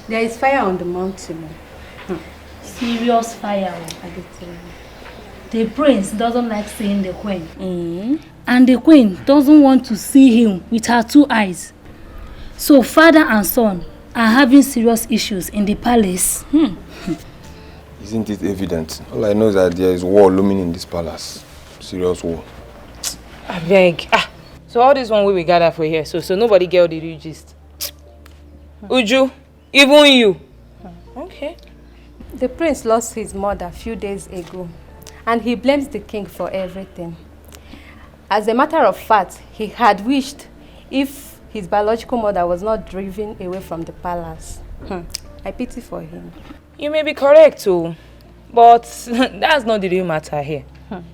There is fire on the mountain. Serious fire. The prince doesn't like seeing the queen. And the queen doesn't want to see him with her 2 eyes. So father and son are having serious issues in the palace. Isn't it evident? All I know is that there is war looming in this palace. Serious war. I beg. So all this one we gather for here, so nobody get the real gist. Uju, even you. Okay. The prince lost his mother a few days ago, and he blames the king for everything. As a matter of fact, he had wished if his biological mother was not driven away from the palace. I pity for him. You may be correct too, but that's not the real matter here. Oh,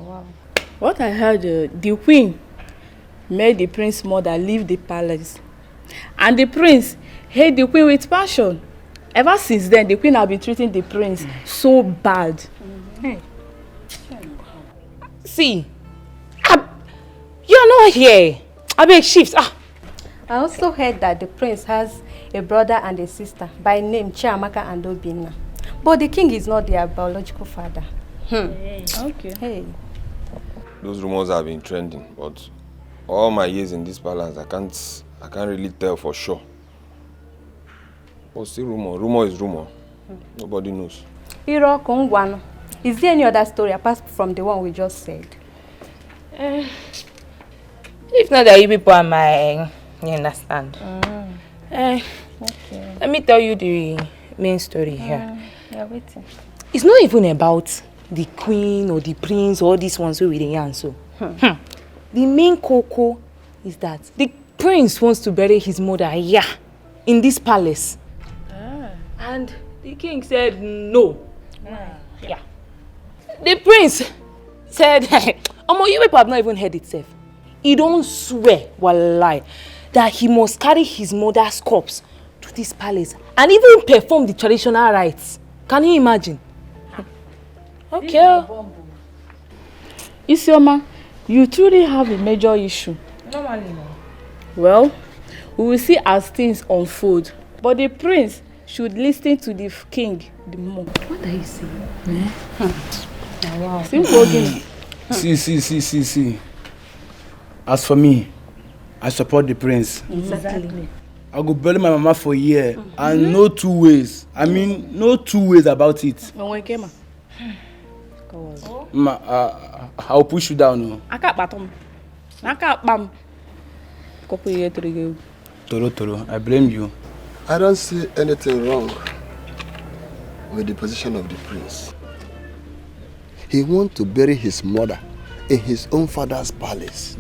wow. What I heard, the queen made the prince's mother leave the palace. And the prince hate the queen with passion. Ever since then, the queen has been treating the prince so bad. See, you're not here. I beg shift. I also heard that the prince has a brother and a sister by name Chiamaka and Obina. But the king is not their biological father. Okay. Hey. Those rumors have been trending, but all my years in this palace, I can't really tell for sure. But still rumor. Rumor is rumor. Nobody knows. Iro Kongwano. Is there any other story apart from the one we just said? If not that you people are my, you understand. Okay. Let me tell you the main story here. Yeah, waiting. It's not even about the queen or the prince or these ones who we the answer. The main cocoa is that the prince wants to bury his mother here in this palace. And the king said no. Yeah. The prince said, you people have not even heard itself. He don't swear, wallahi, that he must carry his mother's corpse to this palace and even perform the traditional rites. Can you imagine? Okay. Isioma, you truly have a major issue. Normally, no. Well, we will see as things unfold. But the prince should listen to the king the more. What are you saying? Wow. Simple again. See. As for me, I support the prince. Exactly. I go bury my mama for a year and no two ways. I mean, no two ways about it. I'll push you down. I can't bottom. I can't bam. Couple years to go. Toro, I blame you. I don't see anything wrong with the position of the prince. He wants to bury his mother in his own father's palace.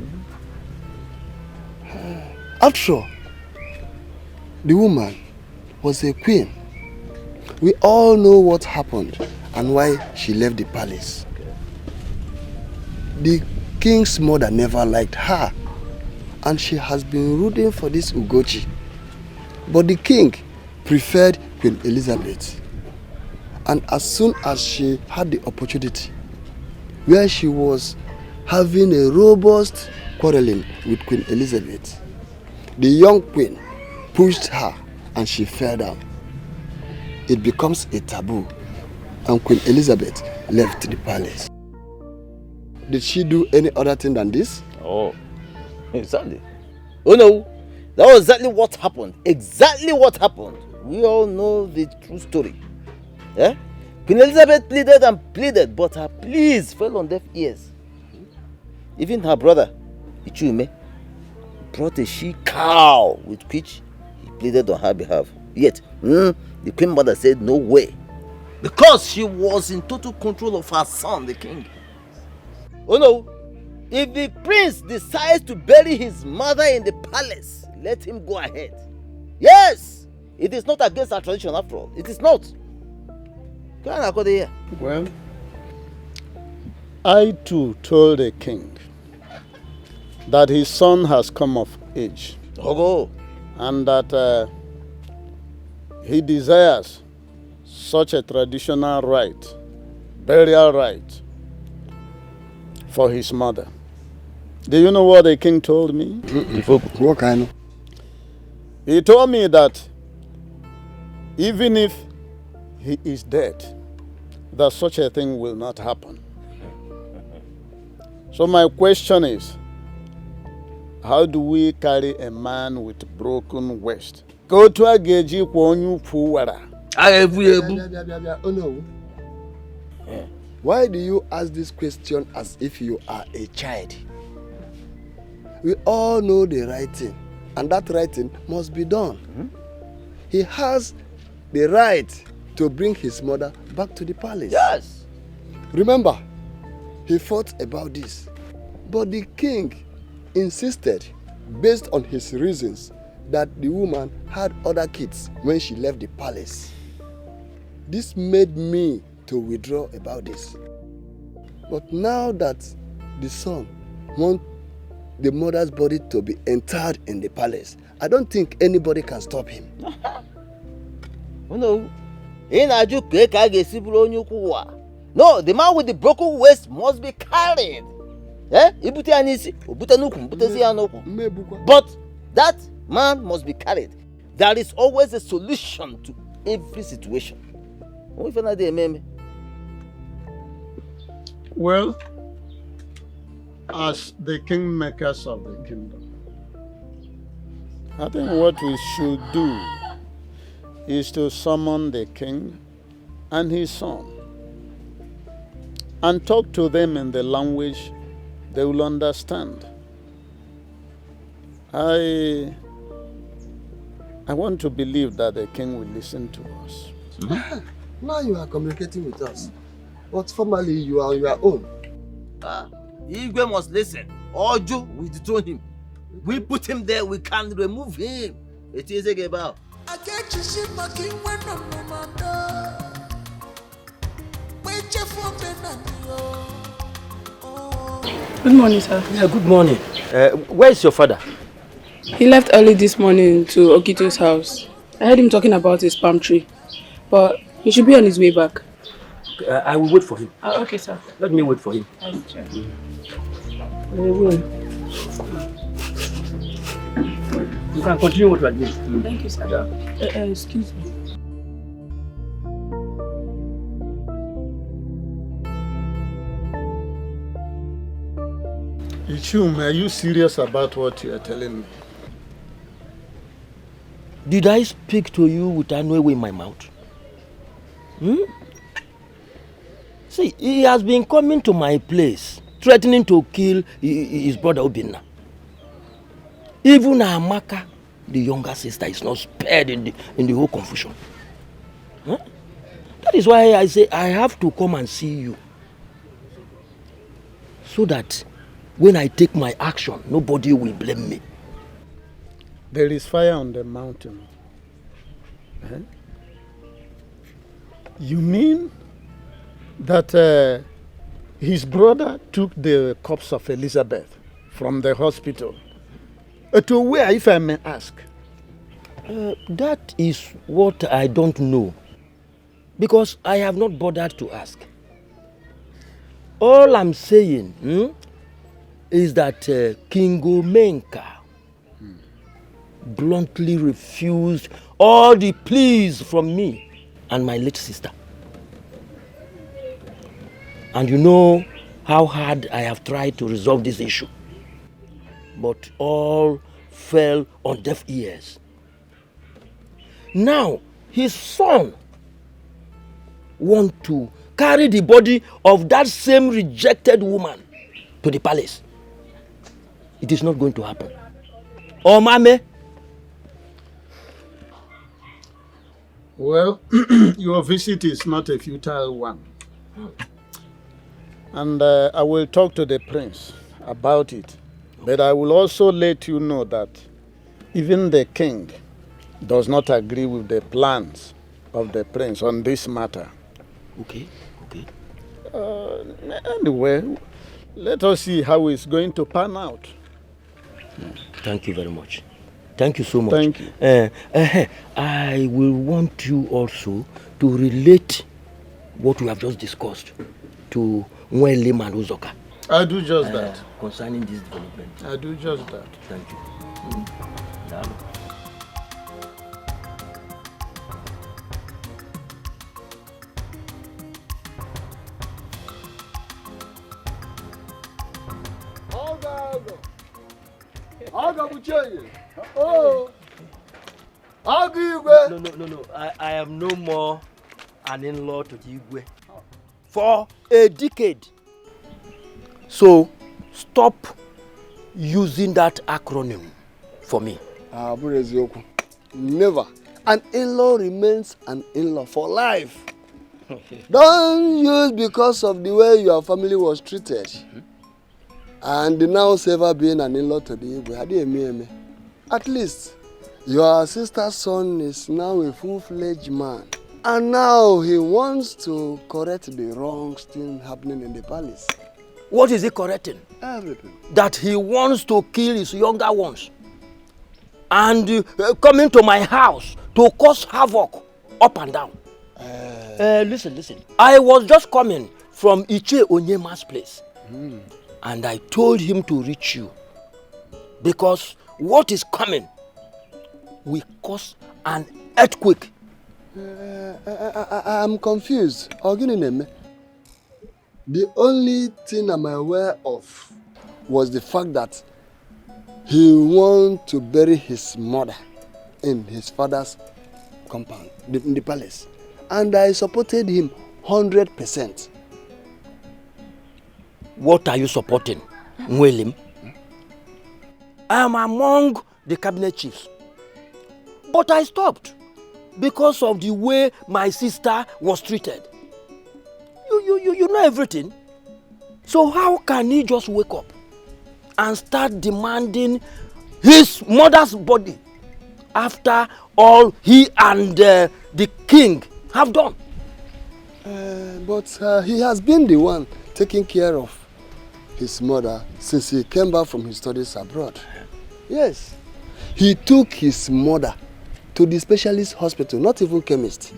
After all, the woman was a queen. We all know what happened and why she left the palace. The king's mother never liked her, and she has been rooting for this Ugochi. But the king preferred Queen Elizabeth. And as soon as she had the opportunity, where she was having a robust quarreling with Queen Elizabeth, the young queen pushed her and she fell down. It becomes a taboo, and Queen Elizabeth left the palace. Did she do any other thing than this? Oh, exactly. Oh no, that was exactly what happened. Exactly what happened. We all know the true story. Yeah? Queen Elizabeth pleaded and pleaded, but her pleas fell on deaf ears. Even her brother, Ichume, brought a she-cow with which he pleaded on her behalf. Yet, the queen mother said no way, because she was in total control of her son, the king. Oh no, if the prince decides to bury his mother in the palace, let him go ahead. Yes, it is not against our tradition after all. It is not. Well, I too told the king that his son has come of age. And that he desires such a traditional rite, burial rite, for his mother. Do you know what the king told me? What kind of? He told me that even if he is dead, that such a thing will not happen. So my question is, how do we carry a man with broken waist? Go to a geji kwonyu puwara. Oh no. Why do you ask this question as if you are a child? We all know the right thing, and that right thing must be done. He has the right to bring his mother back to the palace. Yes. Remember, he fought about this, but the king insisted, based on his reasons, that the woman had other kids when she left the palace. This made me to withdraw about this. But now that the son wants the mother's body to be interred in the palace, I don't think anybody can stop him. No. No, the man with the broken waist must be carried. But that man must be carried. There is always a solution to every situation. Well, as the kingmakers of the kingdom, I think what we should do is to summon the king and his son and talk to them in the language they will understand. I want to believe that the king will listen to us. Now you are communicating with us, but formally you are on your own. Igwe must listen. Ojo, we dethrone him. We put him there, we can remove him. It is a about. Good morning, sir. Yeah, good morning. Where is your father? He left early this morning to Okito's house. I heard him talking about his palm tree, but he should be on his way back. I will wait for him. Okay, sir. Let me wait for him. You can continue what you are doing. Thank you, sir. Yeah. Excuse me. Ichum, are you serious about what you are telling me? Did I speak to you with Anwewe in my mouth? See, he has been coming to my place, threatening to kill his brother Obinna. Even Amaka, the younger sister, is not spared in the whole confusion. That is why I say I have to come and see you. So that when I take my action, nobody will blame me. There is fire on the mountain. You mean that his brother took the corpse of Elizabeth from the hospital? To where, if I may ask? That is what I don't know. Because I have not bothered to ask. All I'm saying is that King Omenka bluntly refused all the pleas from me and my late sister. And you know how hard I have tried to resolve this issue. But all fell on deaf ears. Now, his son wants to carry the body of that same rejected woman to the palace. It is not going to happen. Oh, Mame. Well, your visit is not a futile one. And I will talk to the prince about it. But I will also let you know that even the king does not agree with the plans of the prince on this matter. Okay. Anyway, let us see how it's going to pan out. Thank you very much. Thank you so much. Thank you. I will want you also to relate what we have just discussed to Nwele and Uzoka. I do just that. Concerning this development. I do just that. Thank you. Oh. No. I am no more an in-law to the Igwe. For a decade. So, stop using that acronym for me. Never. An in-law remains an in-law for life. Don't use because of the way your family was treated. And now ever being an in-law to the Igwe. At least, your sister's son is now a full-fledged man. And now he wants to correct the wrongs still happening in the palace. What is he correcting? Everything. That he wants to kill his younger ones. And coming to my house to cause havoc up and down. Listen. I was just coming from Iche Onyema's place. And I told him to reach you. Because what is coming will cause an earthquake. I'm confused. The only thing I'm aware of was the fact that he wanted to bury his mother in his father's compound, in the palace. And I supported him 100%. What are you supporting, William? I am among the cabinet chiefs. But I stopped because of the way my sister was treated. You know everything. So how can he just wake up and start demanding his mother's body after all he and the king have done? But he has been the one taking care of his mother since he came back from his studies abroad. Yes. He took his mother to the specialist hospital, not even chemist,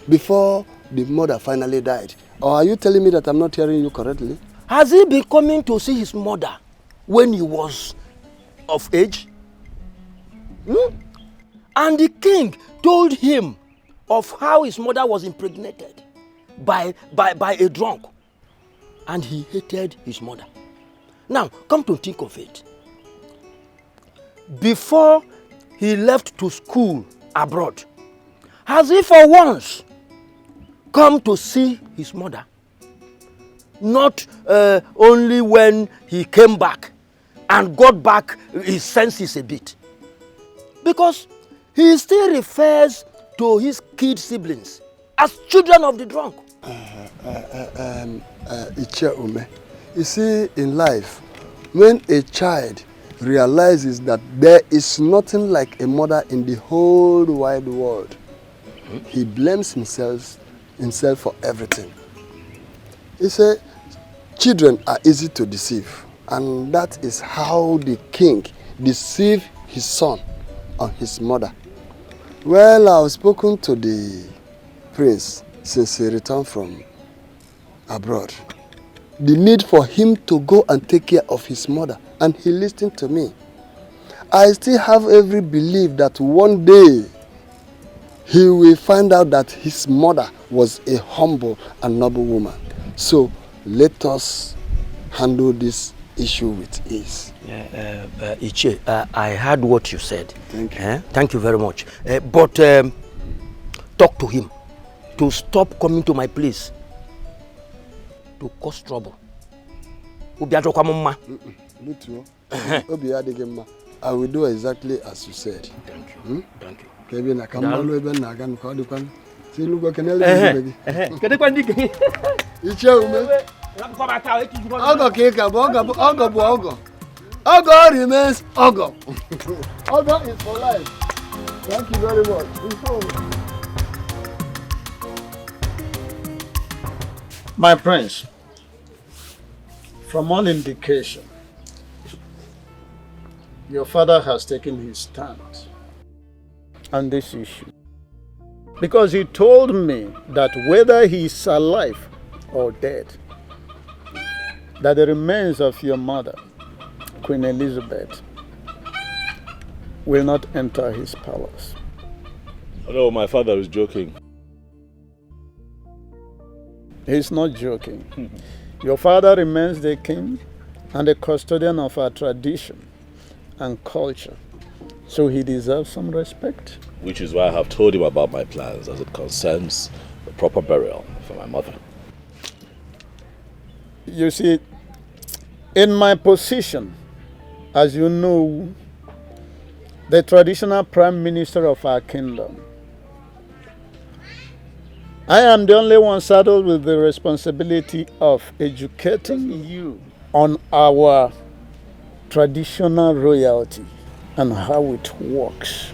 before the mother finally died. Or are you telling me that I'm not hearing you correctly? Has he been coming to see his mother when he was of age? And the king told him of how his mother was impregnated by a drunk. And he hated his mother. Now, come to think of it. Before he left to school abroad, has he for once come to see his mother? Not only when he came back and got back his senses a bit. Because he still refers to his kid siblings as children of the drunk. Iche Ume, you see, in life, when a child realizes that there is nothing like a mother in the whole wide world, he blames himself for everything. He said, children are easy to deceive, and that is how the king deceived his son on his mother. Well, I've spoken to the prince since he returned from abroad. The need for him to go and take care of his mother, and he listened to me. I still have every belief that one day he will find out that his mother was a humble and noble woman. So let us handle this issue with ease. Iche, I heard what you said. Thank you. Thank you very much. But talk to him to stop coming to my place to cause trouble. I will do exactly as you said. Thank you. Thank you. Ogo remains Ogo. Ogo is for life. Thank you very much. My prince, from all indication, your father has taken his stand on this issue. Because he told me that whether he is alive or dead, that the remains of your mother, Queen Elizabeth, will not enter his palace. No, my father is joking. He's not joking. Your father remains the king and the custodian of our tradition. and culture. So he deserves some respect. Which is why I have told him about my plans as it concerns the proper burial for my mother. You see, in my position, as you know, the traditional prime minister of our kingdom, I am the only one saddled with the responsibility of educating you on our traditional royalty and how it works.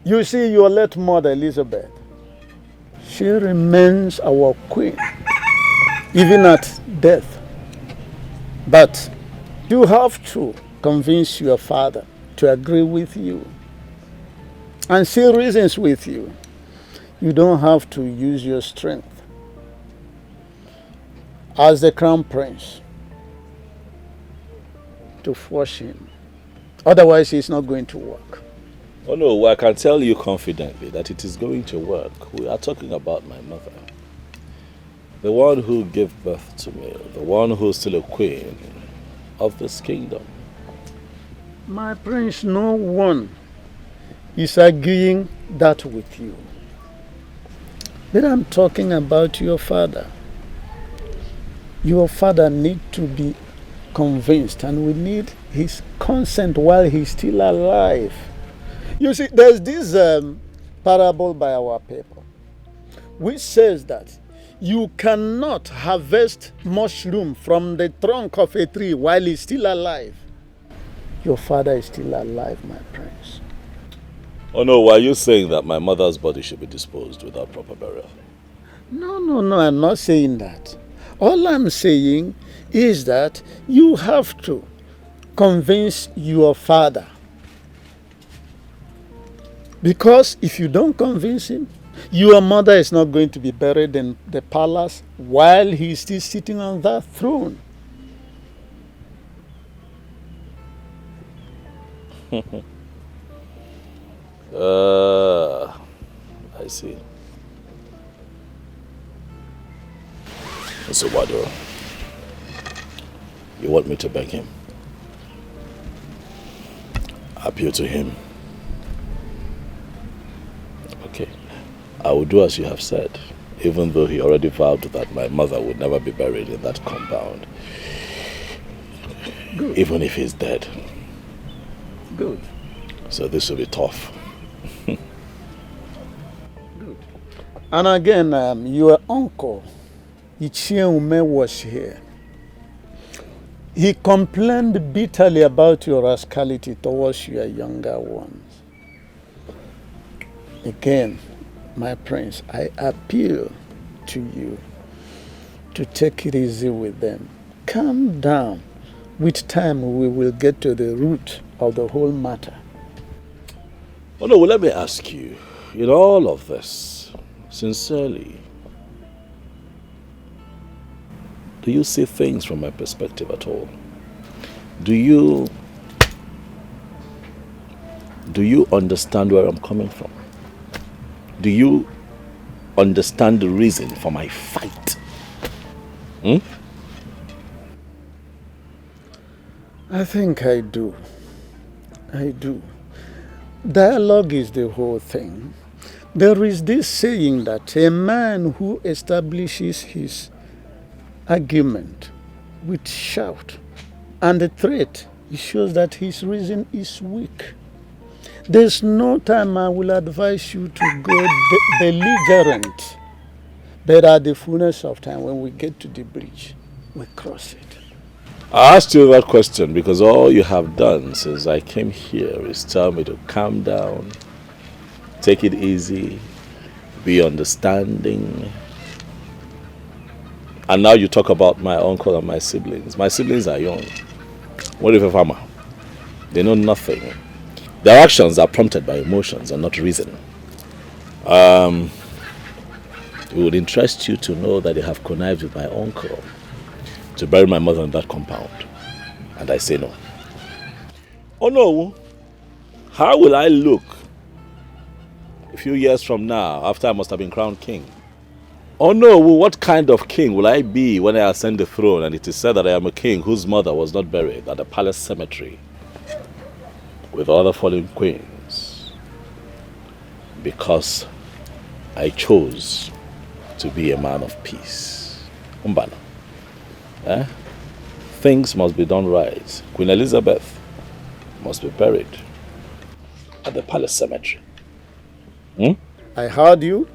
You see, your late mother Elizabeth, she remains our queen, even at death. But you have to convince your father to agree with you and see reasons with you. You don't have to use your strength as the crown prince to force him. Otherwise, it's not going to work. Oh no, I can tell you confidently that it is going to work. We are talking about my mother. The one who gave birth to me, the one who is still a queen of this kingdom. My prince, no one is arguing that with you. But I'm talking about your father. Your father needs to be convinced, and we need his consent while he's still alive. You see, there's this parable by our people, which says that you cannot harvest mushroom from the trunk of a tree while he's still alive. Your father is still alive, my prince. Oh no, why are you saying that my mother's body should be disposed without proper burial? No, I'm not saying that. All I'm saying is that you have to convince your father. Because if you don't convince him, your mother is not going to be buried in the palace while he's still sitting on that throne. I see. So Wado, you want me to beg him? Appeal to him? Okay. I will do as you have said, even though he already vowed that my mother would never be buried in that compound. Good. Even if he's dead. Good. So this will be tough. Good. And again, your uncle, Ichieume, was here. He complained bitterly about your rascality towards your younger ones. Again, my prince, I appeal to you to take it easy with them. Calm down. With time, we will get to the root of the whole matter. Oh no, well, let me ask you, in all of this, sincerely, do you see things from my perspective at all? Do you understand where I'm coming from? Do you understand the reason for my fight? I think I do. I do. Dialogue is the whole thing. There is this saying that a man who establishes his argument with shout and a threat, it shows that his reason is weak. There's no time I will advise you to go belligerent. But at the fullness of time, when we get to the bridge, we cross it. I asked you that question because all you have done since I came here is tell me to calm down, take it easy, be understanding. And now you talk about my uncle and my siblings. My siblings are young. What if a farmer? They know nothing. Their actions are prompted by emotions and not reason. It would interest you to know that they have connived with my uncle to bury my mother in that compound. And I say no. Oh no. How will I look a few years from now after I must have been crowned king? Oh no, well, what kind of king will I be when I ascend the throne and it is said that I am a king whose mother was not buried at the palace cemetery with other fallen queens because I chose to be a man of peace. Umbana. Eh? Things must be done right. Queen Elizabeth must be buried at the palace cemetery. Hmm? I heard you.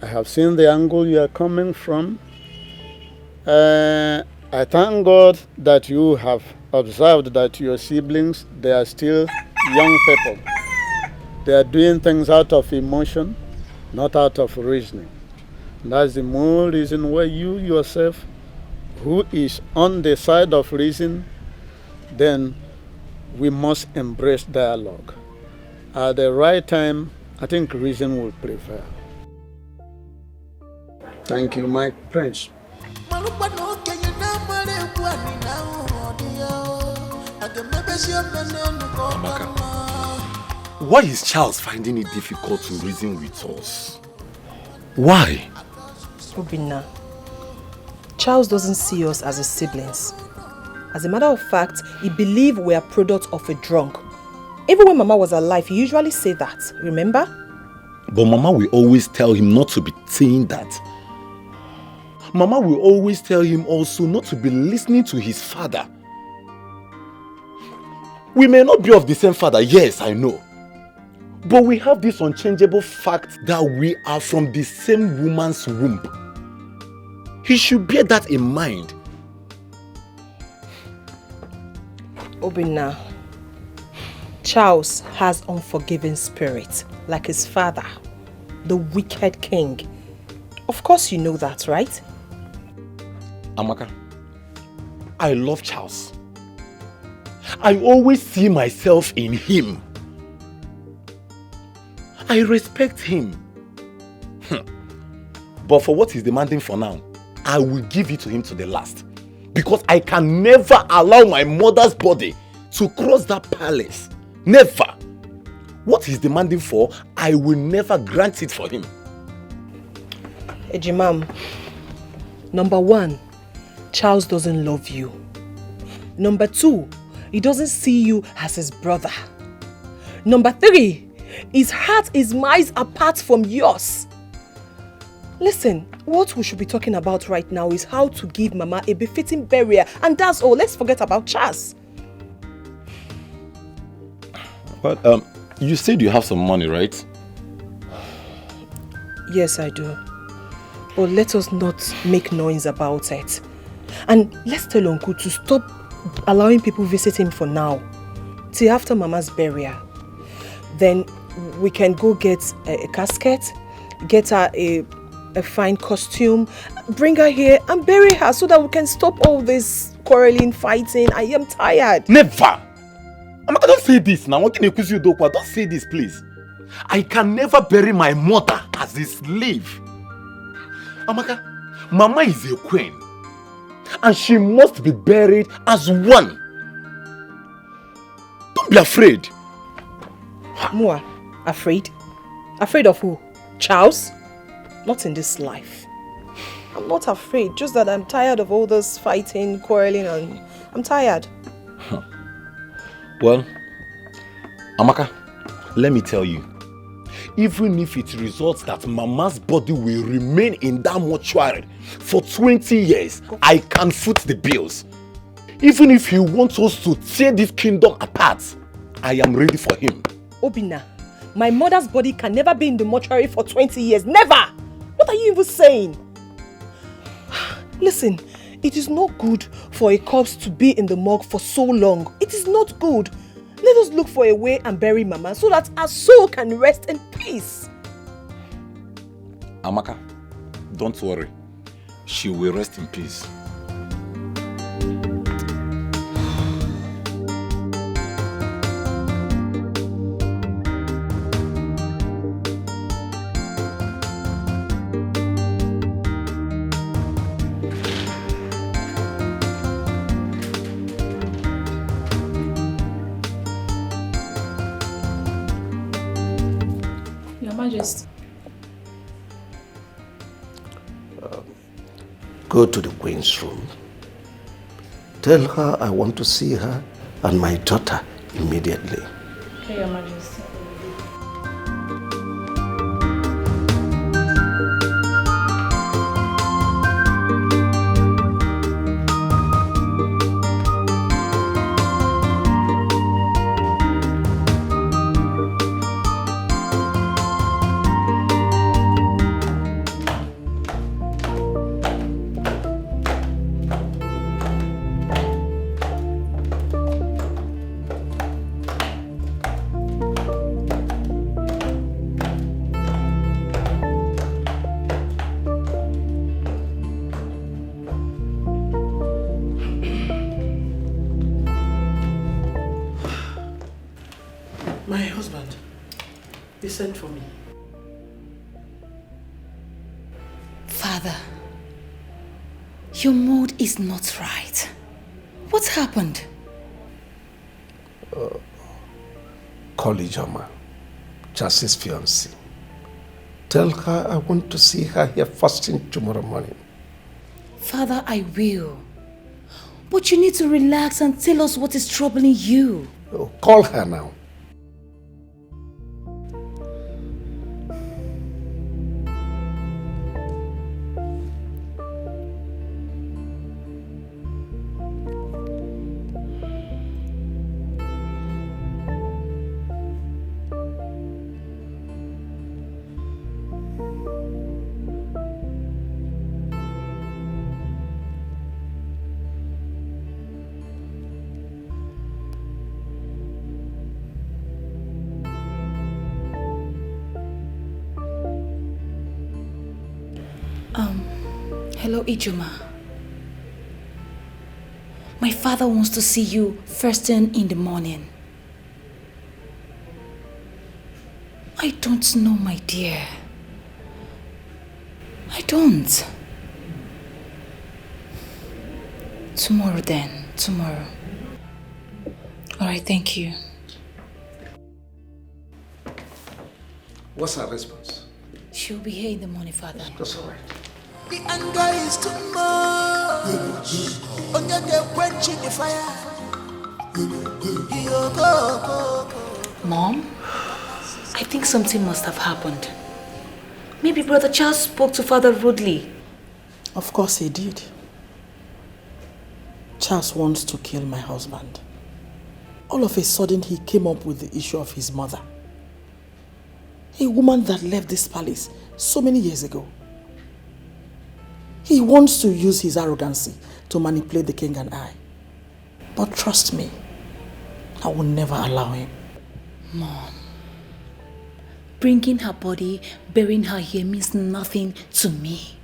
I have seen the angle you are coming from. I thank God that you have observed that your siblings, they are still young people. They are doing things out of emotion, not out of reasoning. That's the more reason why you yourself, who is on the side of reason, then we must embrace dialogue. At the right time, I think reason will prevail. Thank you, my prince. Amaka, why is Charles finding it difficult to reason with us? Why? Obinna, Charles doesn't see us as his siblings. As a matter of fact, he believes we are product of a drunk. Even when Mama was alive, he usually say that, remember? But Mama will always tell him not to be saying that. Mama will always tell him also not to be listening to his father. We may not be of the same father, yes, I know. But we have this unchangeable fact that we are from the same woman's womb. He should bear that in mind. Obinna, Charles has unforgiving spirit, like his father, the wicked king. Of course you know that, right? Amaka, I love Charles. I always see myself in him. I respect him. But for what he's demanding for now, I will give it to him to the last. Because I can never allow my mother's body to cross that palace. Never. What he's demanding for, I will never grant it for him. Ejimam, number one, Charles doesn't love you. Number two, he doesn't see you as his brother. Number three, his heart is miles apart from yours. Listen, what we should be talking about right now is how to give Mama a befitting burial, and that's all. Let's forget about Charles. Well, you said you have some money, right? Yes, I do. But let us not make noise about it. And let's tell Uncle to stop allowing people visit him for now, till after Mama's burial. Then we can go get a casket, get her a fine costume, bring her here and bury her so that we can stop all this quarreling, fighting. I am tired. Never! Amaka, don't say this now. Don't say this, please. I can never bury my mother as a slave. Amaka, Mama is a queen. And she must be buried as one. Don't be afraid. Mua, afraid? Afraid of who? Charles? Not in this life. I'm not afraid, just that I'm tired of all this fighting, quarreling, and I'm tired. Well, Amaka, let me tell you. Even if it results that Mama's body will remain in that mortuary for 20 years, I can foot the bills. Even if he wants us to tear this kingdom apart, I am ready for him. Obinna, my mother's body can never be in the mortuary for 20 years. Never! What are you even saying? Listen, it is not good for a corpse to be in the morgue for so long. It is not good. Let us look for a way and bury Mama so that our soul can rest in peace. Amaka, don't worry. She will rest in peace. Go to the queen's room. Tell her I want to see her and my daughter immediately. Okay, Your Majesty. My husband, he sent for me. Father, your mood is not right. What happened? Call Ijoma, Chassis' fiancée. Tell her I want to see her here first thing tomorrow morning. Father, I will. But you need to relax and tell us what is troubling you. Oh, call her now. Hello, Ijoma. My father wants to see you first thing in the morning. I don't know, my dear. I don't. Tomorrow then, tomorrow. All right, thank you. What's her response? She'll be here in the morning, Father. That's all right. The anger is too much. Only they quenching the fire. Mom, I think something must have happened. Maybe Brother Charles spoke to Father rudely. Of course he did. Charles wants to kill my husband. All of a sudden he came up with the issue of his mother. A woman that left this palace so many years ago. He wants to use his arrogancy to manipulate the king and I. But trust me, I will never allow him. Mom, bringing her body, burying her here means nothing to me.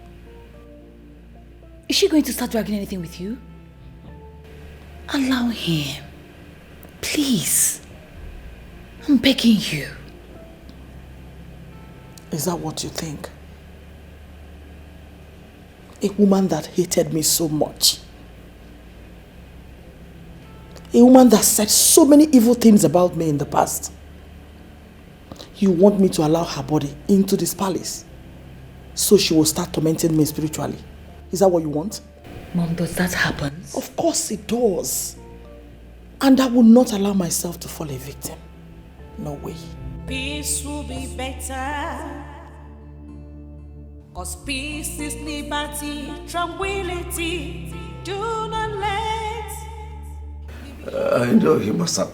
Is she going to start dragging anything with you? Allow him. Please. I'm begging you. Is that what you think? A woman that hated me so much. A woman that said so many evil things about me in the past. You want me to allow her body into this palace so she will start tormenting me spiritually. Is that what you want? Mom, does that happen? Of course it does. And I will not allow myself to fall a victim. No way. Peace will be better. Cause peace is liberty, tranquility. Do not let. I know he must have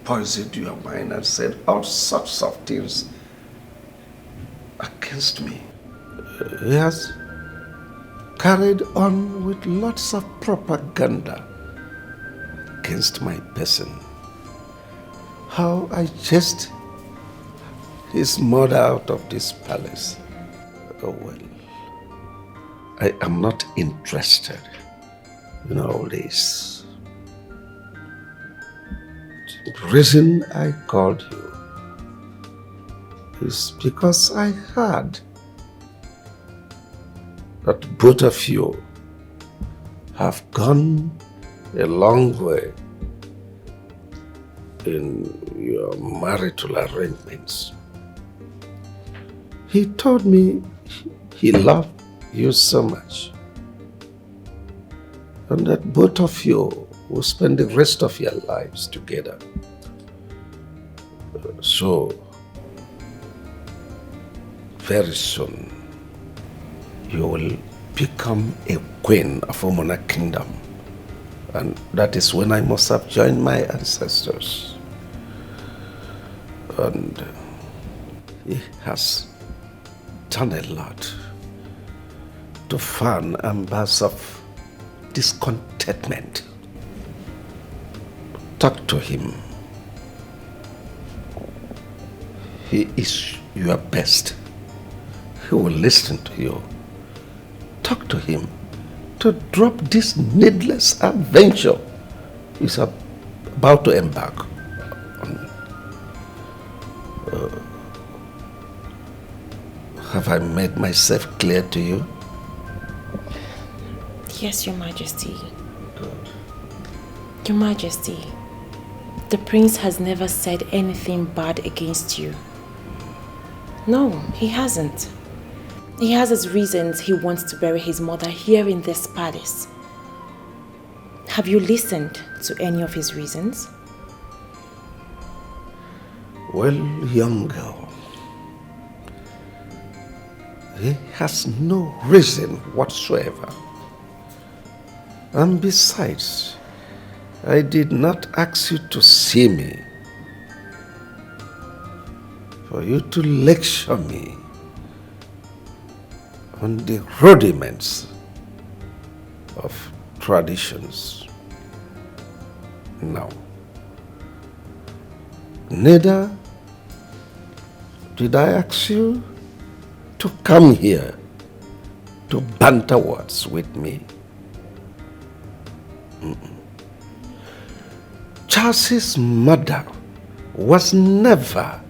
poisoned your mind and said all sorts of things against me. He has carried on with lots of propaganda against my person. How I chased his mother out of this palace. Oh well, I am not interested in all this. The reason I called you is because I heard that both of you have gone a long way in your marital arrangements. He told me he loved you so much. and that both of you will spend the rest of your lives together. So, very soon, you will become a queen of Omona Kingdom. And that is when I must have joined my ancestors. And he has done a lot to fan embers of discontentment. Talk to him. He is your best. He will listen to you. Talk to him to drop this needless adventure he's about to embark on. Have I made myself clear to you? Yes, Your Majesty. Your Majesty, the prince has never said anything bad against you. No, he hasn't. He has his reasons he wants to bury his mother here in this palace. Have you listened to any of his reasons? Well, young girl, he has no reason whatsoever. And besides, I did not ask you to see me for you to lecture me on the rudiments of traditions. No. Neither did I ask you to come here to banter words with me. Charles's mother was never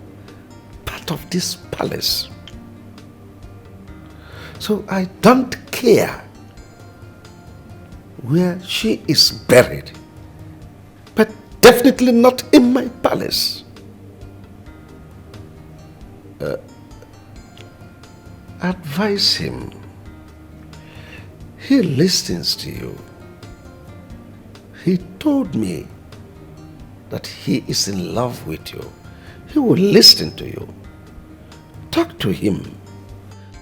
part of this palace. So I don't care where she is buried, but definitely not in my palace. Advise him. He listens to you. He told me that he is in love with you. He will listen to you. Talk to him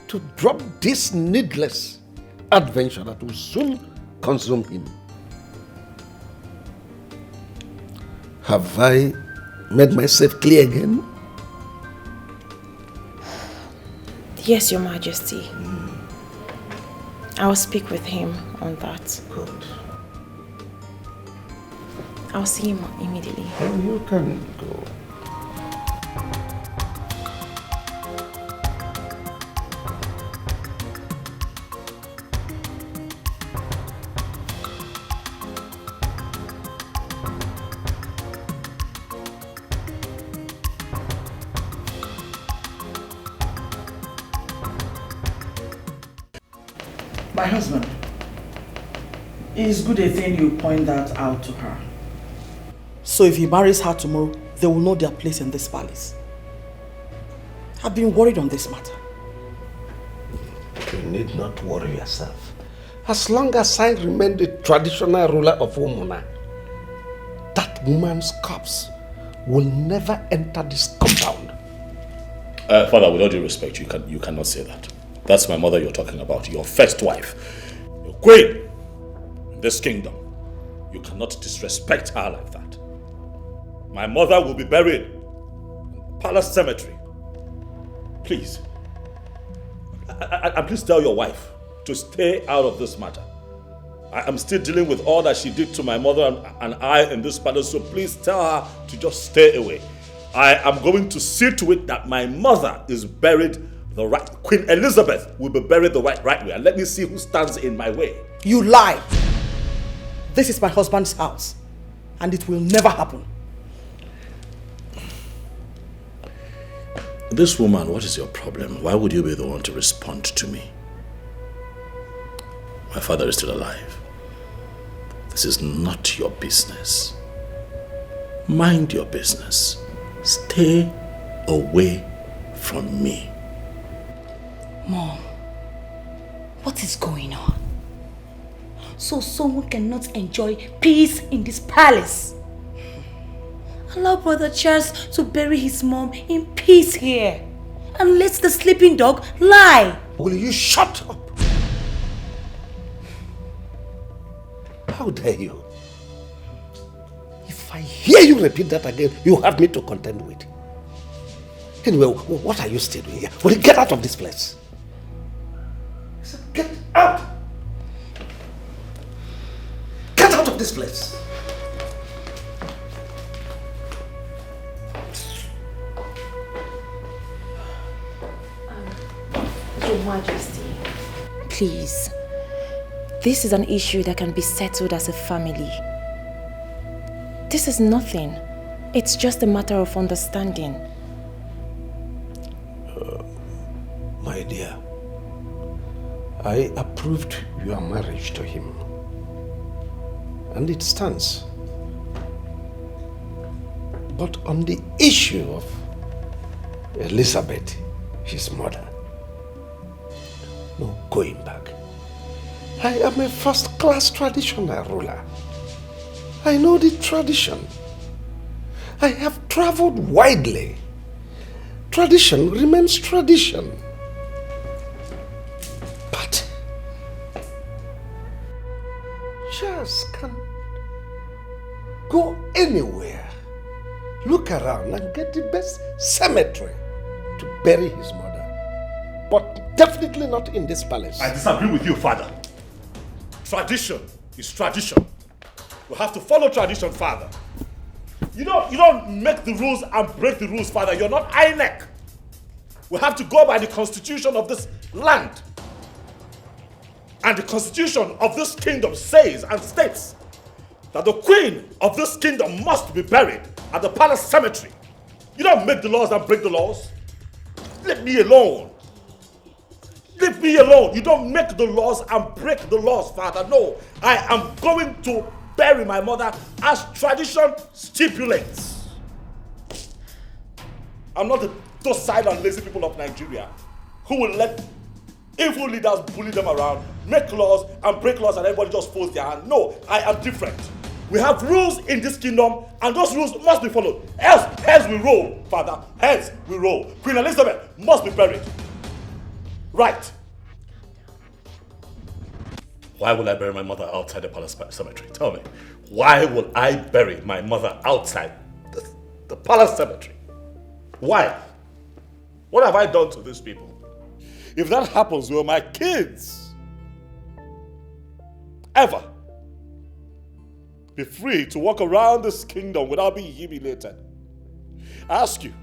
to drop this needless adventure that will soon consume him. Have I made myself clear again? Yes, Your Majesty. I'll speak with him on that. Good. I'll see him immediately. Oh, you can go. My husband, it is good a thing you point that out to her. So if he marries her tomorrow, they will know their place in this palace. I've been worried on this matter. You need not worry yourself. As long as I remain the traditional ruler of Umuna, that woman's corpse will never enter this compound. Father, with all due respect, you cannot say that. That's my mother you're talking about, your first wife. Your queen in this kingdom. You cannot disrespect her like that. My mother will be buried in the palace cemetery. Please. And please tell your wife to stay out of this matter. I am still dealing with all that she did to my mother and I in this palace, so please tell her to just stay away. I am going to see to it that my mother is buried the right. Queen Elizabeth will be buried the right way. And let me see who stands in my way. You lie! This is my husband's house, and it will never happen. This woman, what is your problem? Why would you be the one to respond to me? My father is still alive. This is not your business. Mind your business. Stay away from me. Mom, what is going on? so someone cannot enjoy peace in this palace. Allow Brother Charles to bury his mom in peace here. And let the sleeping dog lie. Will you shut up? How dare you? If I hear you repeat that again, you have me to contend with. Anyway, what are you still doing here? Will you get out of this place? I said, get out! Get out of this place! Your Majesty, please. This is an issue that can be settled as a family. This is nothing. It's just a matter of understanding. My dear, I approved your marriage to him. And it stands. But on the issue of Elizabeth, his mother, no going back. I am a first-class traditional ruler. I know the tradition. I have traveled widely. Tradition remains tradition. But Charles can go anywhere, look around and get the best cemetery to bury his mother. But definitely not in this palace. I disagree with you, Father. Tradition is tradition. We have to follow tradition, Father. You don't make the rules and break the rules, Father. You're not INEC. We have to go by the constitution of this land. And the constitution of this kingdom says and states that the queen of this kingdom must be buried at the palace cemetery. You don't make the laws and break the laws. Leave me alone. Leave me alone. You don't make the laws and break the laws, Father. No, I am going to bury my mother as tradition stipulates. I'm not the docile and lazy people of Nigeria who will let evil leaders bully them around, make laws and break laws and everybody just folds their hand. No, I am different. We have rules in this kingdom and those rules must be followed. Else, heads we roll, Father. Heads we roll. Queen Elizabeth must be buried. Right. Why will I bury my mother outside the palace cemetery? Tell me. Why will I bury my mother outside the palace cemetery? Why? What have I done to these people? If that happens, will my kids ever be free to walk around this kingdom without being humiliated? I ask you,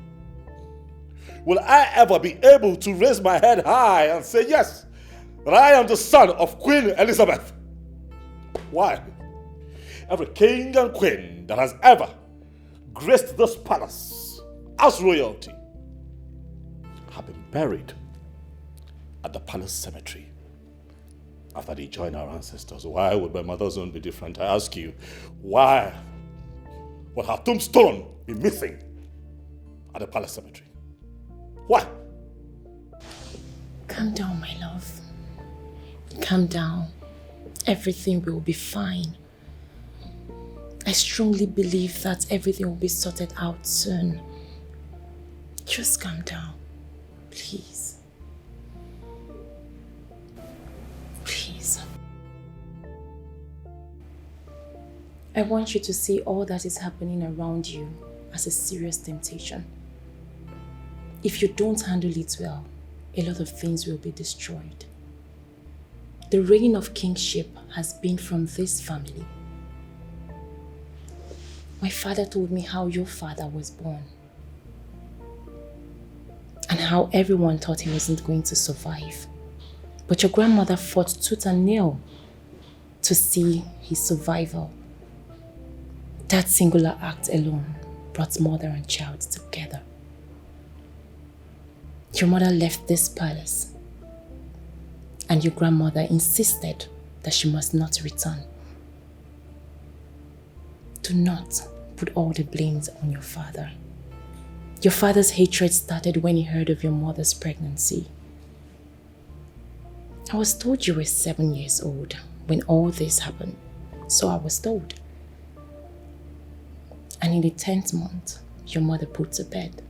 will I ever be able to raise my head high and say, yes, that I am the son of Queen Elizabeth? Why? Every king and queen that has ever graced this palace as royalty have been buried at the palace cemetery after they joined our ancestors. Why would my mother's own be different? I ask you, why would her tombstone be missing at the palace cemetery? Why? Calm down, my love. Calm down. Everything will be fine. I strongly believe that everything will be sorted out soon. Just calm down, please. Please. I want you to see all that is happening around you as a serious temptation. If you don't handle it well, a lot of things will be destroyed. The reign of kingship has been from this family. My father told me how your father was born and how everyone thought he wasn't going to survive. But your grandmother fought tooth and nail to see his survival. That singular act alone brought mother and child together. Your mother left this palace and your grandmother insisted that she must not return. Do not put all the blames on your father. Your father's hatred started when he heard of your mother's pregnancy. I was told you were 7 years old when all this happened. So I was told. And in the 10th month, your mother put to bed.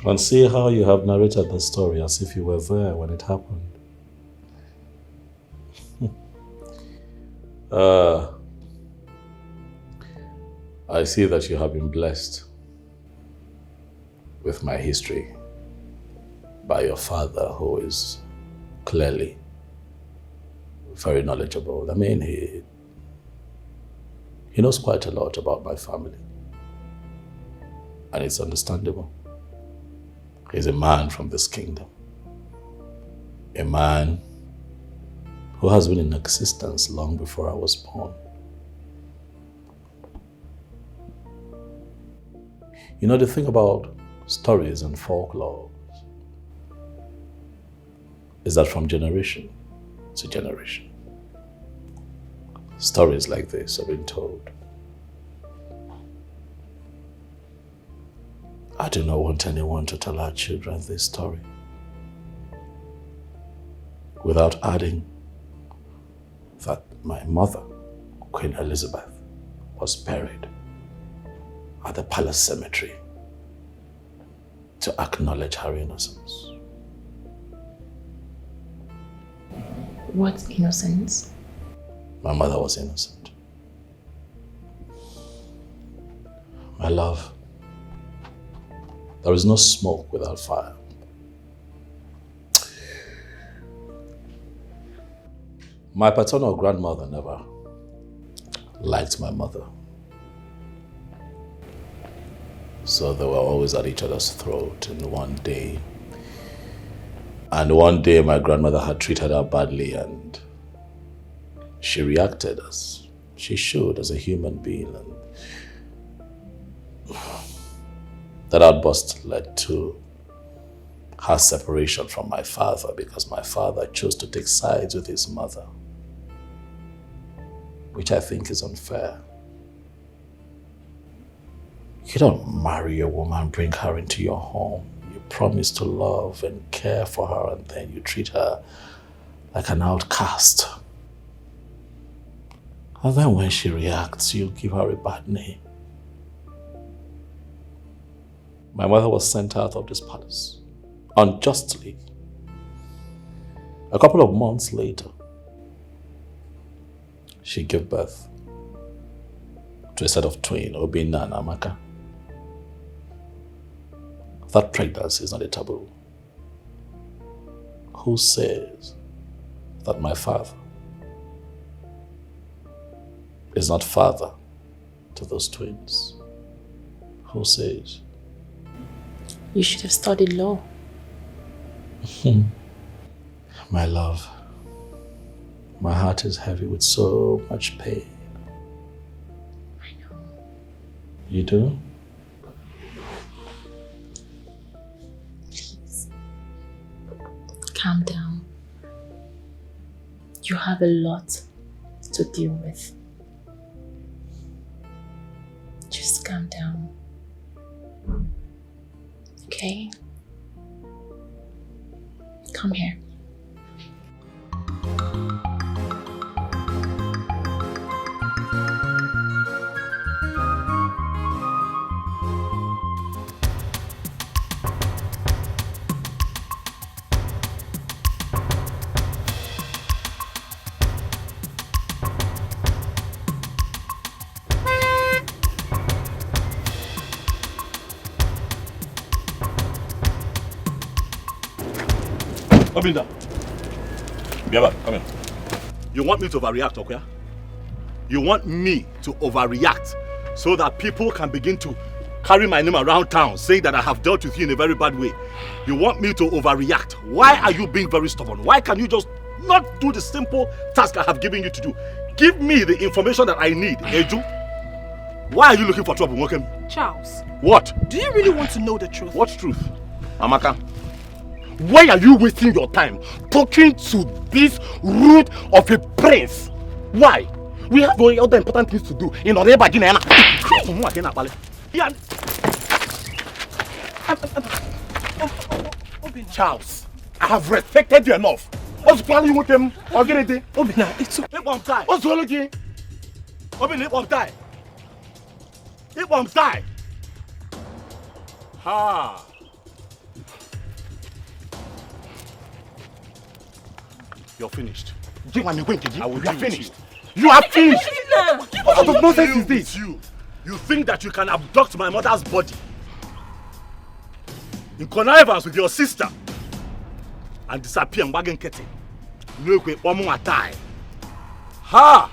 And see how you have narrated the story as if you were there when it happened. I see that you have been blessed with my history by your father, who is clearly very knowledgeable. I mean, he knows quite a lot about my family. And it's understandable. He's a man from this kingdom. A man who has been in existence long before I was born. You know, the thing about stories and folklore is that from generation to generation, stories like this have been told. I do not want anyone to tell our children this story without adding that my mother, Queen Elizabeth, was buried at the palace cemetery to acknowledge her innocence. What innocence? My mother was innocent. My love, there is no smoke without fire. My paternal grandmother never liked my mother. So they were always at each other's throat. And one day my grandmother had treated her badly, and she reacted as she should as a human being. And that outburst led to her separation from my father, because my father chose to take sides with his mother, which I think is unfair. You don't marry a woman, bring her into your home. You promise to love and care for her, and then you treat her like an outcast. And then when she reacts, you give her a bad name. My mother was sent out of this palace unjustly. A couple of months later, she gave birth to a set of twins, Obinna and Amaka. That pregnancy is not a taboo. Who says that my father is not father to those twins? Who says? You should have studied law. My love, my heart is heavy with so much pain. I know. You do? Please. Calm down. You have a lot to deal with. Just calm down. Okay? Come here. Obinna. Biaba, come here. You want me to overreact, okay? You want me to overreact so that people can begin to carry my name around town saying that I have dealt with you in a very bad way. You want me to overreact. Why are you being very stubborn? Why can you just not do the simple task I have given you to do? Give me the information that I need, Eju. Why are you looking for trouble, Wokem? Charles. What? Do you really want to know the truth? What truth? Amaka, why are you wasting your time talking to this root of a prince? Why? We have other important things to do in order to Charles, I have respected you enough. What's planning with him? Or get it? Obina, it's okay. It won't die. What's wrong with you? Obina, it won't die. It won't die. Ha. You're finished. I will you are finished. You are finished. What sort of nonsense is this? You think that you can abduct my mother's body in connivance with your sister and disappear in Wagon Ketty? No, one more time. Ha!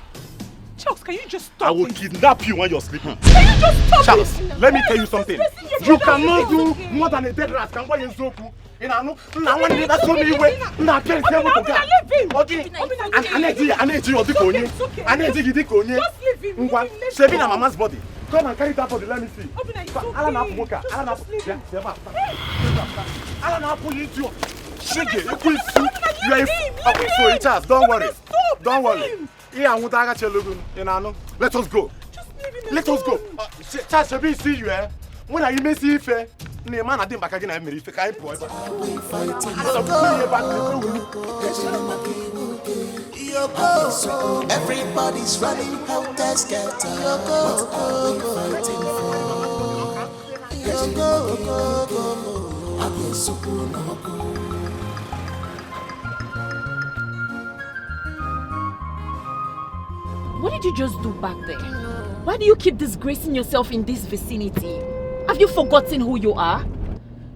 Charles, can you just stop? I will kidnap you when you're sleeping. Can you just stop Charles, this? let me tell you something. You cannot do more than a dead rat can buy in Zoku. Now one day that's only way. Now can't say what to do. Okay. I need you to go. I need you to go. Saving a mama's body. Come and carry that body. Let me see. Alana Puka. Alana you. Shake it. You are okay. So it has. Don't worry. Don't worry. Let us go. Let us go. Charles, see you. When I may see if man I didn't back again, I may fake I boy. Everybody's running out to scatter. What are we fighting for? What did you just do back there? Why do you keep disgracing yourself in this vicinity? Have you forgotten who you are?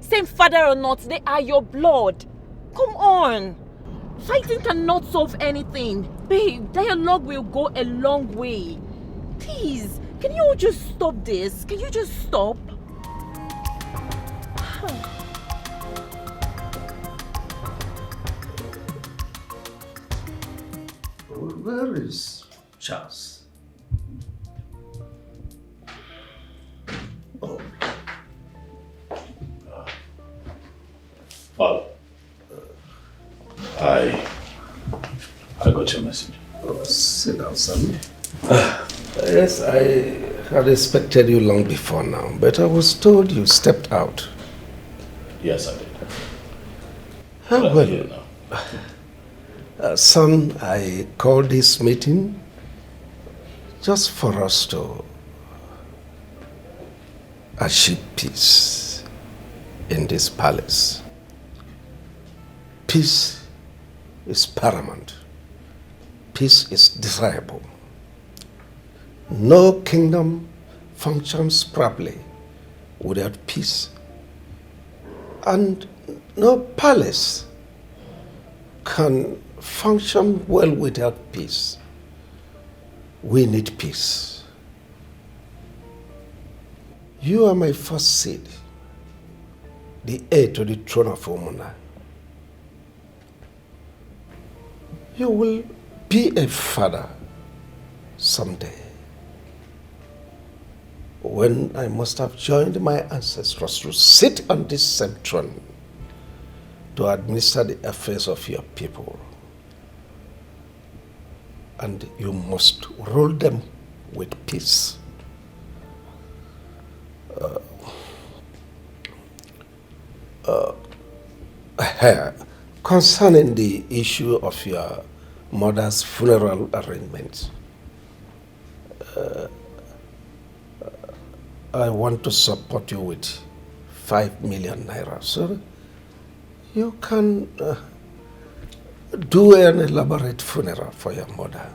Same father or not, they are your blood. Come on. Fighting cannot solve anything. Babe, dialogue will go a long way. Please, can you all just stop this? Can you just stop? Where is Charles? Oh. Father, I got your message. Oh, sit down, son. Yes, I had expected you long before now, but I was told you stepped out. Yes, I did. How well? Son, I called this meeting just for us to achieve peace in this palace. Peace is paramount. Peace is desirable. No kingdom functions properly without peace. And no palace can function well without peace. We need peace. You are my first seed, the heir to the throne of Umuna. You will be a father someday, when I must have joined my ancestors to sit on this same throne to administer the affairs of your people. And you must rule them with peace. Concerning the issue of your mother's funeral arrangements, I want to support you with 5 million naira, so you can do an elaborate funeral for your mother,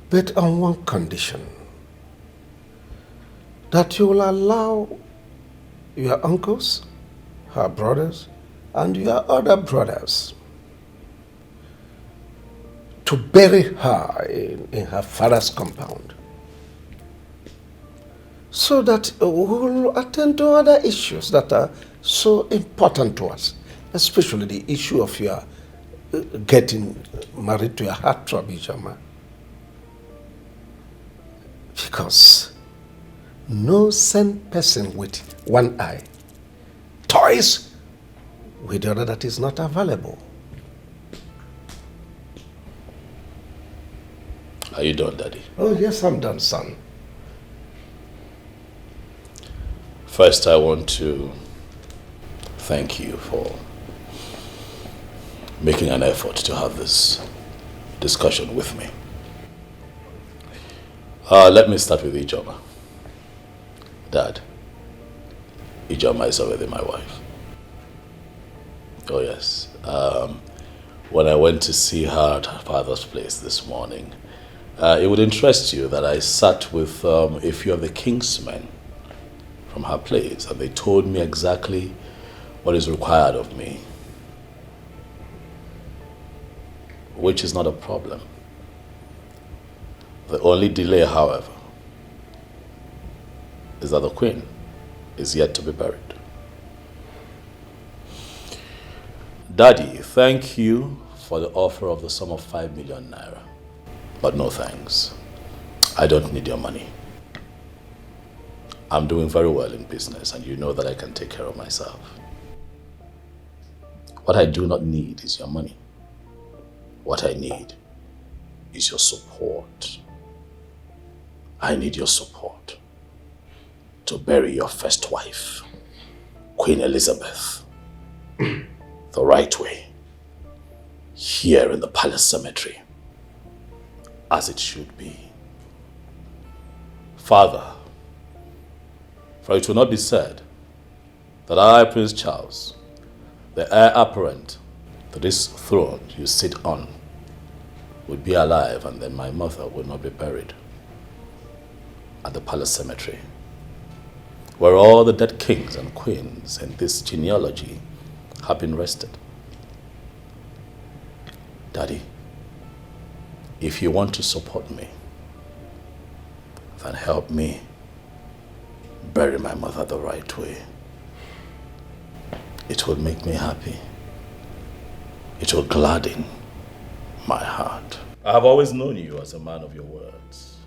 but on one condition: that you will allow your uncles, her brothers, and your other brothers to bury her in her father's compound, so that we will attend to other issues that are so important to us, especially the issue of your getting married to your heartthrob, Ijama. Because no sane person with one eye toys with the other that is not available. Are you done, Daddy? Oh, yes, I'm done, son. First, I want to thank you for making an effort to have this discussion with me. Let me start with Ijoma. Dad, Ijoma is already my wife. Oh yes. When I went to see her at her father's place this morning, it would interest you that I sat with a few of the king's men from her place, and they told me exactly what is required of me, which is not a problem. The only delay, however, is that the queen is yet to be buried. Daddy, thank you for the offer of the sum of 5 million naira. But no thanks. I don't need your money. I'm doing very well in business, and you know that I can take care of myself. What I do not need is your money. What I need is your support. I need your support to bury your first wife, Queen Elizabeth, the right way, here in the palace cemetery, as it should be. Father, for it will not be said that I, Prince Charles, the heir apparent to this throne you sit on, would be alive and then my mother would not be buried at the palace cemetery, where all the dead kings and queens in this genealogy have been rested. Daddy, if you want to support me, then help me bury my mother the right way. It will make me happy. It will gladden my heart. I have always known you as a man of your words.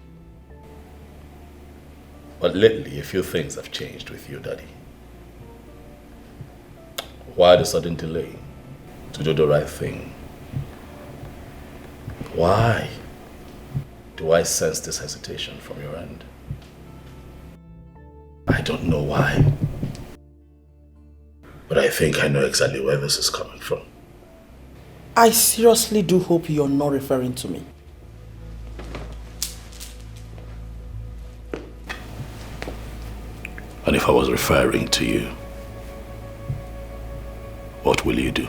But lately, a few things have changed with you, Daddy. Why the sudden delay to do the right thing? Why do I sense this hesitation from your end? I don't know why. But I think I know exactly where this is coming from. I seriously do hope you're not referring to me. And if I was referring to you, what will you do?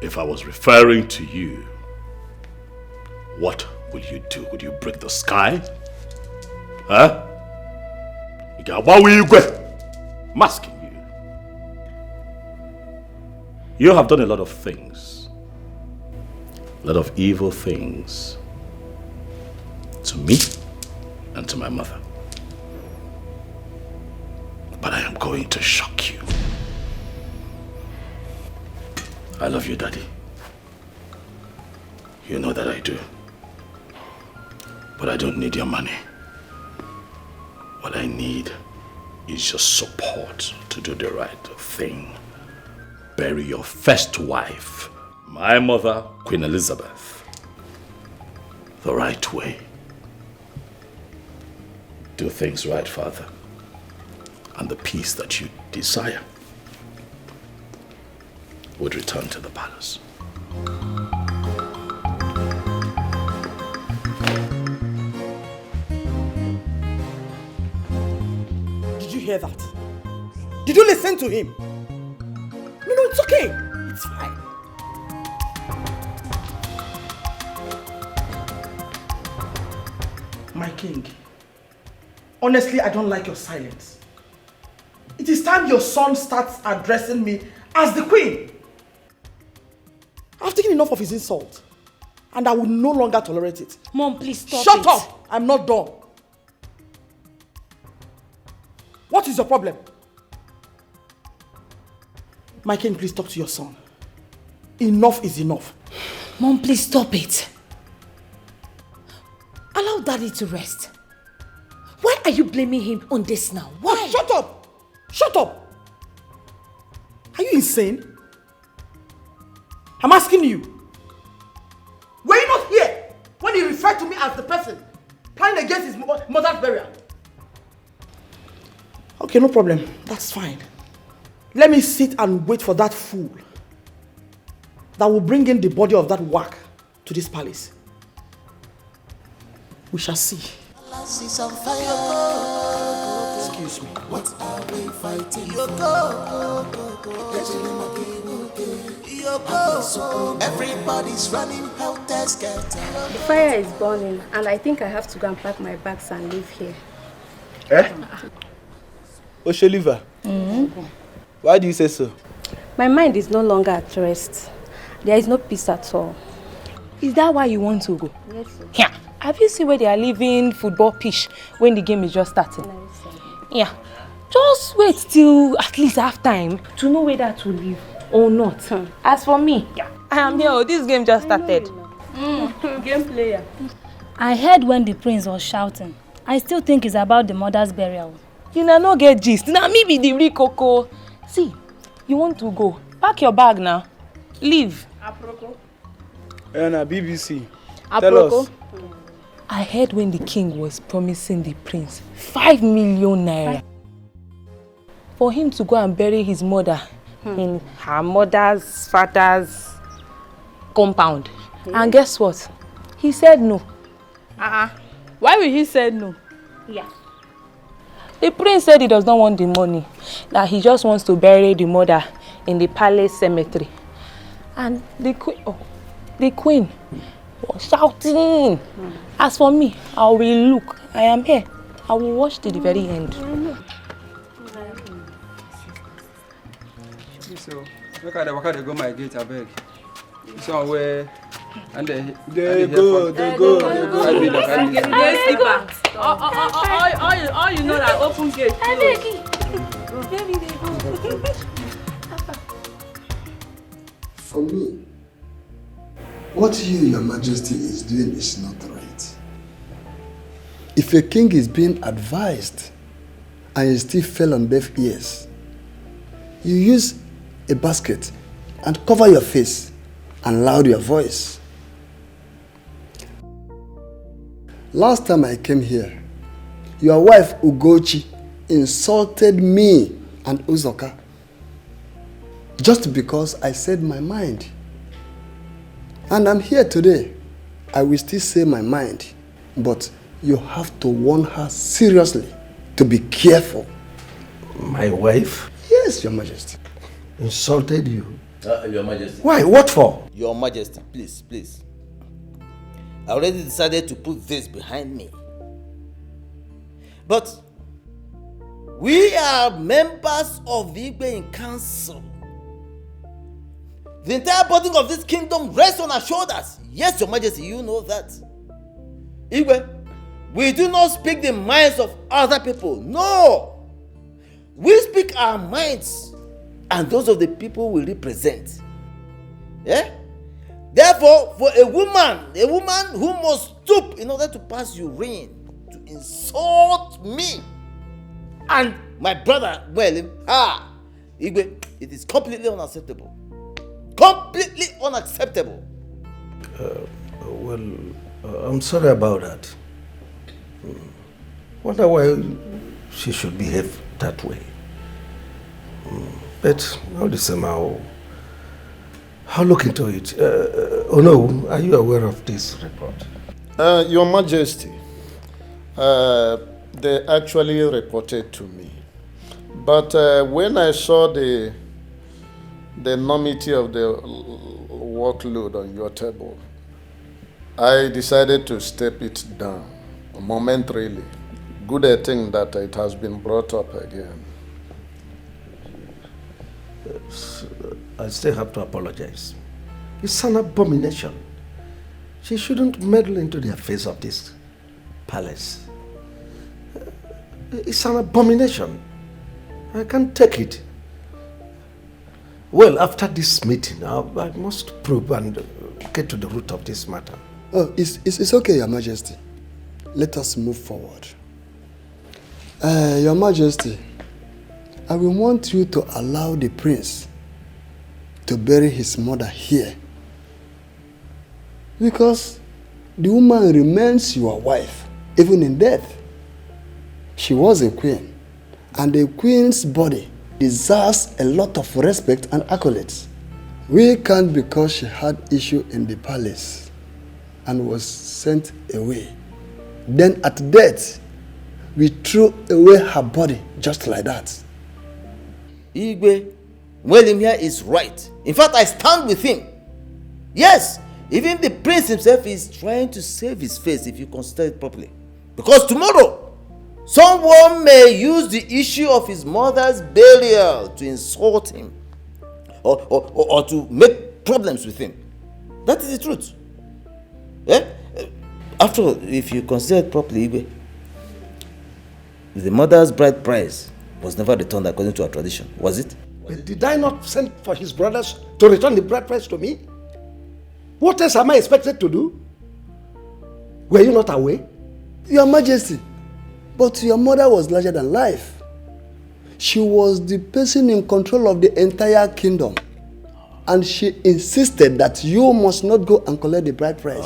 If I was referring to you, what will you do? Would you break the sky? Huh? What will you go? I'm asking you. You have done a lot of things. A lot of evil things. To me and to my mother. But I am going to shock you. I love you, Daddy. You know that I do. But I don't need your money. What I need is your support to do the right thing. Bury your first wife, my mother, Queen Elizabeth, the right way. Do things right, Father, and the peace that you desire would return to the palace. Did you hear that? Did you listen to him? No, it's okay. It's fine. My king, honestly, I don't like your silence. It is time your son starts addressing me as the queen. I've taken enough of his insult, and I will no longer tolerate it. Mom, please stop. Shut up! I'm not done. What is your problem? My king, please talk to your son. Enough is enough. Mom, please stop it. Allow Daddy to rest. Why are you blaming him on this now? Why? Oh, shut up! Shut up! Are you insane? I'm asking you. Were you not here when he referred to me as the person planning against his mother's burial? Okay, no problem. That's fine. Let me sit and wait for that fool that will bring in the body of that whack to this palace. We shall see. Palace is on fire. Excuse me. What are we fighting for? Everybody's running helter-skelter. The fire is burning, and I think I have to go and pack my bags and leave here. Eh? Osholiva, why do you say so? My mind is no longer at rest. There is no peace at all. Is that why you want to go? Yes, sir. Yeah. Have you seen where they are leaving football pitch when the game is just starting? No, sir. Yeah. Just wait till at least half time to know whether to leave or not. As for me, yeah, I am here. This game just started. Game player. I heard when the prince was shouting. I still think it's about the mother's burial. You know, no get gist. Now me be the real coco. See, you want to go? Pack your bag now. Leave. Aproko. BBC. Tell us. I heard when the king was promising the prince 5 million naira for him to go and bury his mother in her mother's father's compound. And guess what? He said no. Why will he say no? Yeah. The prince said he does not want the money, that he just wants to bury the mother in the palace cemetery. And the queen was shouting. As for me, I will look. I am here. I will watch till the very end. So, look at the worker they go my gate, I beg. Somewhere, and they go. All you know that open gate. For me, what your majesty is doing is not right. If a king is being advised and you still fell on deaf ears, you use a basket and cover your face and loud your voice. Last time I came here, your wife Ugochi insulted me and Uzoka just because I said my mind. And I'm here today. I will still say my mind, but you have to warn her seriously to be careful. My wife? Yes, Your Majesty. Insulted you? Your Majesty. Why? What for? Your Majesty, please. I already decided to put this behind me. But we are members of the Igbe Council. The entire burden of this kingdom rests on our shoulders. Yes, Your Majesty, you know that. Igwe, we do not speak the minds of other people. No! We speak our minds and those of the people we represent. Yeah? Therefore, for a woman who must stoop in order to pass urine, to insult me and my brother, Igwe, it is completely unacceptable. Completely unacceptable. I'm sorry about that. Wonder why she should behave that way. But all the same, I'll look into it. Oh no, are you aware of this report? Your Majesty, they actually reported to me. But when I saw the enormity of the workload on your table, I decided to step it down momentarily. Good a thing that it has been brought up again. I still have to apologize. It's an abomination. She shouldn't meddle into the affairs of this palace. It's an abomination. I can't take it. Well, after this meeting, I must probe and get to the root of this matter. Oh, it's okay, Your Majesty. Let us move forward. Your Majesty, I will want you to allow the prince to bury his mother here. Because the woman remains your wife, even in death. She was a queen, and a queen's body deserves a lot of respect and accolades. We can't because she had issue in the palace and was sent away. Then at death, we threw away her body just like that. Igwe, William here is right. In fact, I stand with him. Yes, even the prince himself is trying to save his face if you consider it properly. Because tomorrow, someone may use the issue of his mother's burial to insult him or to make problems with him. That is the truth. Eh? After all, if you consider it properly, Igwe, the mother's bride price was never returned according to our tradition, was it? But did I not send for his brothers to return the bride price to me? What else am I expected to do? Were you not aware? Your Majesty, but your mother was larger than life. She was the person in control of the entire kingdom. And she insisted that you must not go and collect the bride price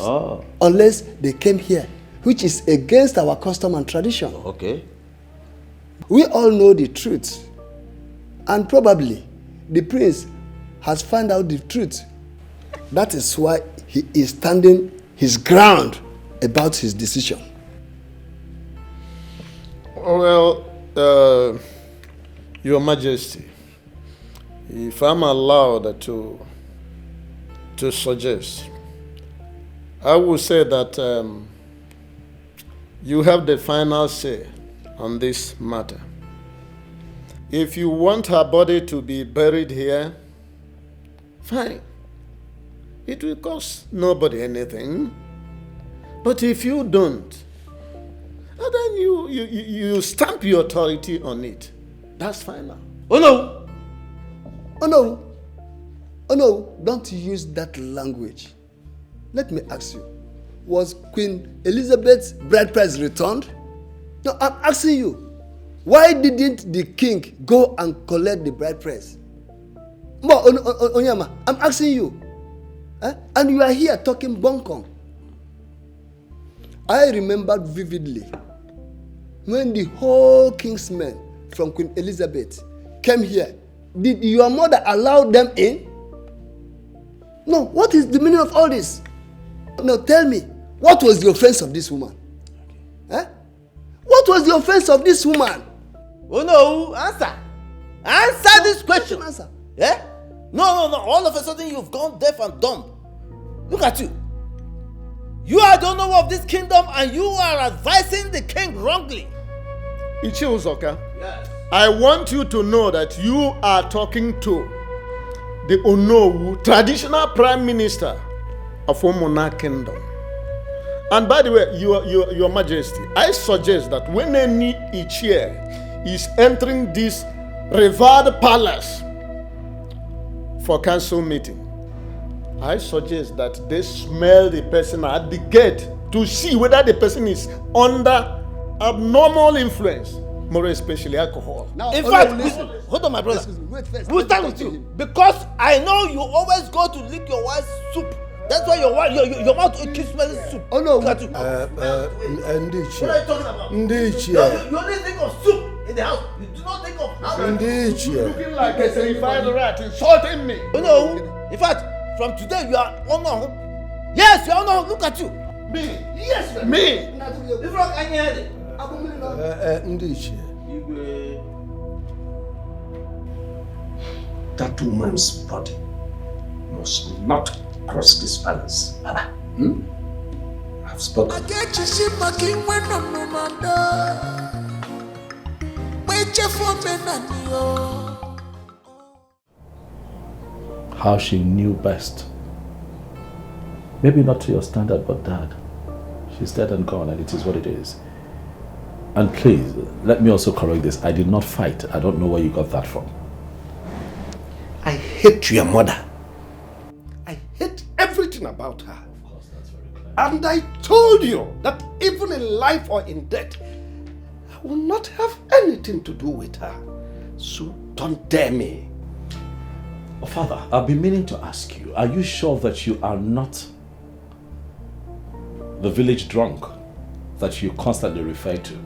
unless they came here, which is against our custom and tradition. Okay. We all know the truth. And probably the prince has found out the truth. That is why he is standing his ground about his decision. Well, Your Majesty, if I'm allowed to suggest, I would say that you have the final say on this matter. If you want her body to be buried here, fine. It will cost nobody anything. But if you don't, then you stamp your authority on it. That's final. Oh no! Oh no! Oh no! Don't use that language. Let me ask you, was Queen Elizabeth's bride price returned? No, I'm asking you. Why didn't the king go and collect the bride price? Onyama, I'm asking you. And you are here talking bonkong. I remembered vividly when the whole king's men from Queen Elizabeth came here. Did your mother allow them in? No, what is the meaning of all this? No, tell me, what was the offense of this woman? What was the offense of this woman? Oh no, answer. Answer this question. Answer. Yeah? No. All of a sudden you've gone deaf and dumb. Look at you. You are the owner of this kingdom and you are advising the king wrongly. Ichi Uzoka, yes. I want you to know that you are talking to the Onowu, traditional prime minister of Omona Kingdom. And by the way, your Majesty, I suggest that when any Ichie is entering this revered palace for council meeting, I suggest that they smell the person at the gate to see whether the person is under abnormal influence, more especially alcohol. Now, in fact, hold on, my brother. Wait first. We'll start with you because I know you always go to lick your wife's soup. That's why your mouth keeps smelling soup. Oh no. What are you talking about? You only think of soup in the house. You do not think of how. Looking like a certified rat, insulting me. Oh no. In fact, from today you are honored. Yes, you are honored. Look at you. Me. Yes, me. If not, I can hear it. That woman's body must not cross this palace. I've spoken. How she knew best. Maybe not to your standard, but Dad. She's dead and gone, and it is what it is. And please, let me also correct this. I did not fight. I don't know where you got that from. I hate your mother. I hate everything about her. Of course, that's very clear. And I told you that even in life or in death, I will not have anything to do with her. So don't dare me. Oh, Father, I've been meaning to ask you, are you sure that you are not the village drunk that you constantly refer to?